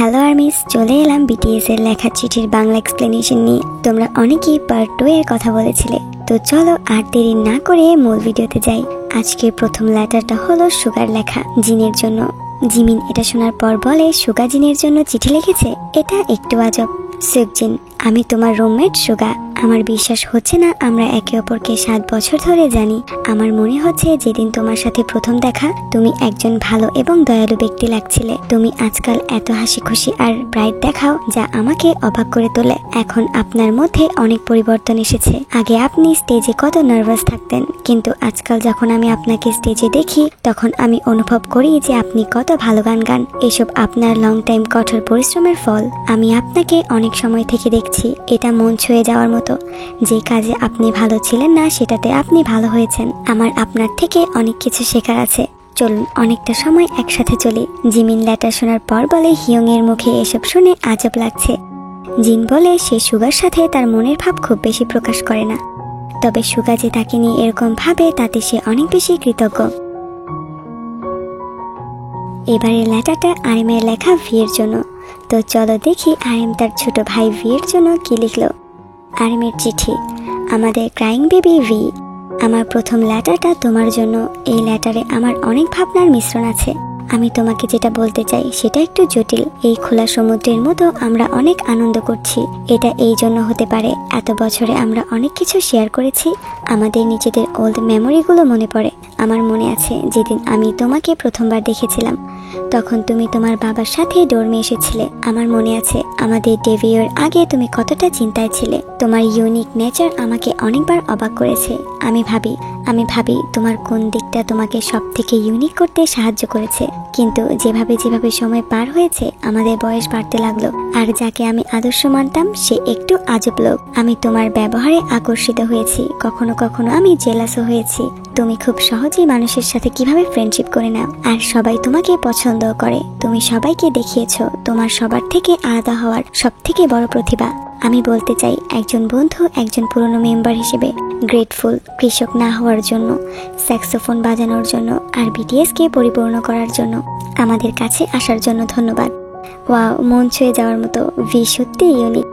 Hello armies, চলে এলাম BTS এর লেখা চিঠির বাংলা এক্সপ্লেনেশন নিয়ে। তোমরা অনেকেই পার্ট 2 এর কথা বলেছিলে, তো চলো আর দেরি না করে মূল ভিডিওতে যাই। আজকের প্রথম লেটারটা হলো সুগার লেখা জিনের জন্য। জিমিন এটা শোনার পর বলে, সুগা জিনের জন্য চিঠি লিখেছে? এটা একটু আজব। সুগজিন, আমি তোমার রুমমেট সুগা। আমার বিশ্বাস হচ্ছে না আমরা একে অপরকে 7 বছর ধরে জানি। আমার মনে হচ্ছে যেদিন তোমার সাথে প্রথম দেখা তুমি একজন ভালো এবং দয়ালু ব্যক্তি লাগছিলে। তুমি আজকাল এত হাসি খুশি আর ব্রাইট দেখাও যা আমাকে অবাক করে তোলে। এখন আপনার মধ্যে অনেক পরিবর্তন এসেছে। আগে আপনি স্টেজে কত নার্ভাস থাকতেন, কিন্তু আজকাল যখন আমি আপনাকে স্টেজে দেখি তখন আমি অনুভব করি যে আপনি কত ভালো গান গান। এসব আপনার লং টাইম কঠোর পরিশ্রমের ফল। আমি আপনাকে অনেক সময় থেকে দেখছি। এটা মন ছুঁয়ে যাওয়ার মতো। যে কাজে আপনি ভালো ছিলেন না সেটাতে আপনি ভালো হয়েছেন। আমার আপনার থেকে অনেক কিছু শেখার আছে। চলুন অনেকটা সময় একসাথে চলি। জিমিন লেটার শোনার পর বলে, হিয়ং এর মুখে এসব শুনে আজব লাগছে। জিন বলে সে সুগার সাথে তার মনের ভাব খুব বেশি প্রকাশ করে না, তবে সুগা যে তাকে নিয়ে এরকম ভাবে তাতে সে অনেক বেশি কৃতজ্ঞ। এবারের লেটারটা আরিমের লেখা ভিয়ের জন্য। তো চলো দেখি আরিম তার ছোট ভাই ভিয়ের জন্য কি লিখলো। আরিমের চিঠি, আমাদের ক্রাইং বেবি ভি। আমার প্রথম লেটারটা তোমার জন্য। এই লেটারে আমার অনেক ভাবনার মিশ্রণ আছে। আমি তোমাকে যেটা বলতে চাই সেটা একটু জটিল। এই খোলা সমুদ্রের মতো আমরা অনেক আনন্দ করছি। এটা এই জন্য হতে পারে এত বছরে আমরা অনেক কিছু শেয়ার করেছি। আমাদের নিজেদের ওল্ড মেমোরিগুলো মনে পড়ে। আমার মনে আছে যেদিন আমি তোমাকে প্রথমবার দেখেছিলাম, তখন তুমি তোমার বাবার সাথে ডোরমে এসেছিলে। আমার মনে আছে আমাদের ডেবিউর আগে তুমি কতটা চিন্তায় ছিলে। তোমার ইউনিক নেচার আমাকে অনেকবার অবাক করেছে। আমি ভাবি তোমার কোন দিকটা তোমাকে সব থেকে ইউনিক করতে সাহায্য করেছে। কিন্তু যেভাবে সময় পার হয়েছে আমাদের বয়স বাড়তে লাগলো, আর যাকে আমি আদর্শ মানতাম সে একটু আজব লোক। আমি তোমার ব্যবহারে আকর্ষিত হয়েছি, কখনো কখনো আমি জেলাসও হয়েছি। তুমি খুব সহজেই মানুষের সাথে কিভাবে ফ্রেন্ডশিপ করে নাও, আর সবাই তোমাকে পছন্দ করে। তুমি সবাইকে দেখিয়েছো তোমার সবার থেকে আলাদা হওয়ার সব থেকে বড় প্রতিভা। আমি বলতে চাই একজন বন্ধু, একজন পুরনো মেম্বার হিসেবে গ্রেটফুল, কৃষক না হওয়ার জন্য, স্যাক্সোফোন বাজানোর জন্য, আর বিটিএস কে পরিপূর্ণ করার জন্য, আমাদের কাছে আসার জন্য ধন্যবাদ। ওয়াও, মন ছুঁয়ে যাওয়ার মতো। ভি সত্যি ইউনিক।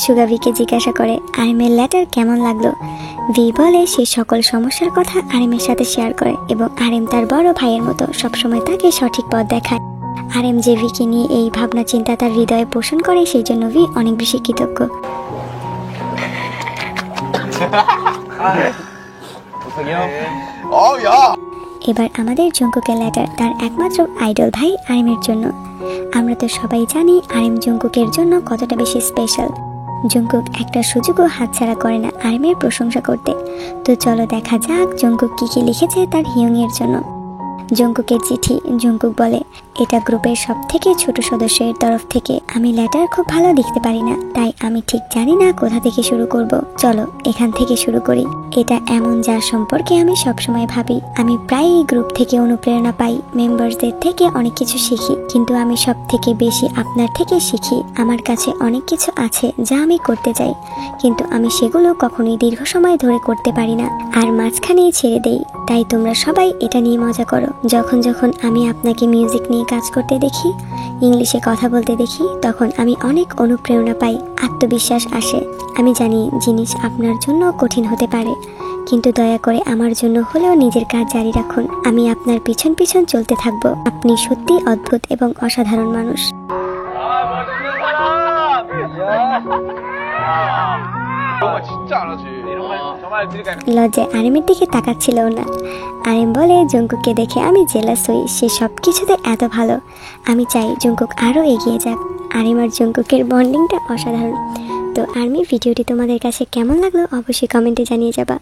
সুগা ভিকে জিজ্ঞাসা করে আরিমের লেটার কেমন লাগলো। ভি বলে সে সকল সমস্যার কথা আরিমের সাথে শেয়ার করে এবং আরিম তার বড় ভাইয়ের মতো সবসময় তাকে সঠিক পথ দেখায়। আরিম যে ভিকে নিয়ে এই ভাবনা চিন্তা তার হৃদয়ে পোষণ করে সেই জন্য ভি অনেক বেশি কৃতজ্ঞ। এবার আমাদের জঙ্কুকের লেটার তার একমাত্র আইডল ভাই আরিমের জন্য। আমরা তো সবাই জানি আরিম জঙ্কুকের জন্য কতটা বেশি স্পেশাল। জঙ্কুক একটা সুযোগও হাতছাড়া করে না আরিমের প্রশংসা করতে। তো চলো দেখা যাক জঙ্কুক কি লিখেছে তার হিয়ং এর জন্য। জঙ্কুকের চিঠি। জঙ্কুক বলে, এটা গ্রুপের সব থেকে ছোট সদস্যের তরফ থেকে। আমি লেটার খুব ভালো লিখতে পারি না, তাই আমি ঠিক জানি না কোথা থেকে শুরু করব। চলো এখান থেকে শুরু করি। এটা এমন যার সম্পর্কে আমি সবসময় ভাবি। আমি প্রায় এই গ্রুপ থেকে অনুপ্রেরণা পাই, মেম্বারসদের থেকে অনেক কিছু শিখি, কিন্তু আমি সব থেকে বেশি আপনার থেকে শিখি। আমার কাছে অনেক কিছু আছে যা আমি করতে চাই, কিন্তু আমি সেগুলো কখনোই দীর্ঘ সময় ধরে করতে পারি না, আর মাঝখানেই ছেড়ে দেই। তাই তোমরা সবাই এটা নিয়ে মজা করো। যখন আমি আপনাকে মিউজিক নিয়ে কাজ করতে দেখি, ইংলিশে কথা বলতে দেখি, তখন আমি অনেক অনুপ্রেরণা পাই, আত্মবিশ্বাস আসে। আমি জানি জিনিস আপনার জন্য কঠিন হতে পারে, কিন্তু দয়া করে আমার জন্য হলেও নিজের কাজ জারি রাখুন। আমি আপনার পিছন পিছন চলতে থাকবো। আপনি সত্যি অদ্ভুত এবং অসাধারণ মানুষ। লজ্জায় আরিমের দিকে তাকাচ্ছিল না। আরিম বলে, জঙ্কুককে দেখে আমি জেলাস হই। সে সব কিছুতে এত ভালো। আমি চাই জঙ্কুক আরও এগিয়ে যাক। আরিম আর জঙ্কুকের বন্ডিংটা অসাধারণ। তো আর্মি, ভিডিওটি তোমাদের কাছে কেমন লাগলো অবশ্যই কমেন্টে জানিয়ে যাবা।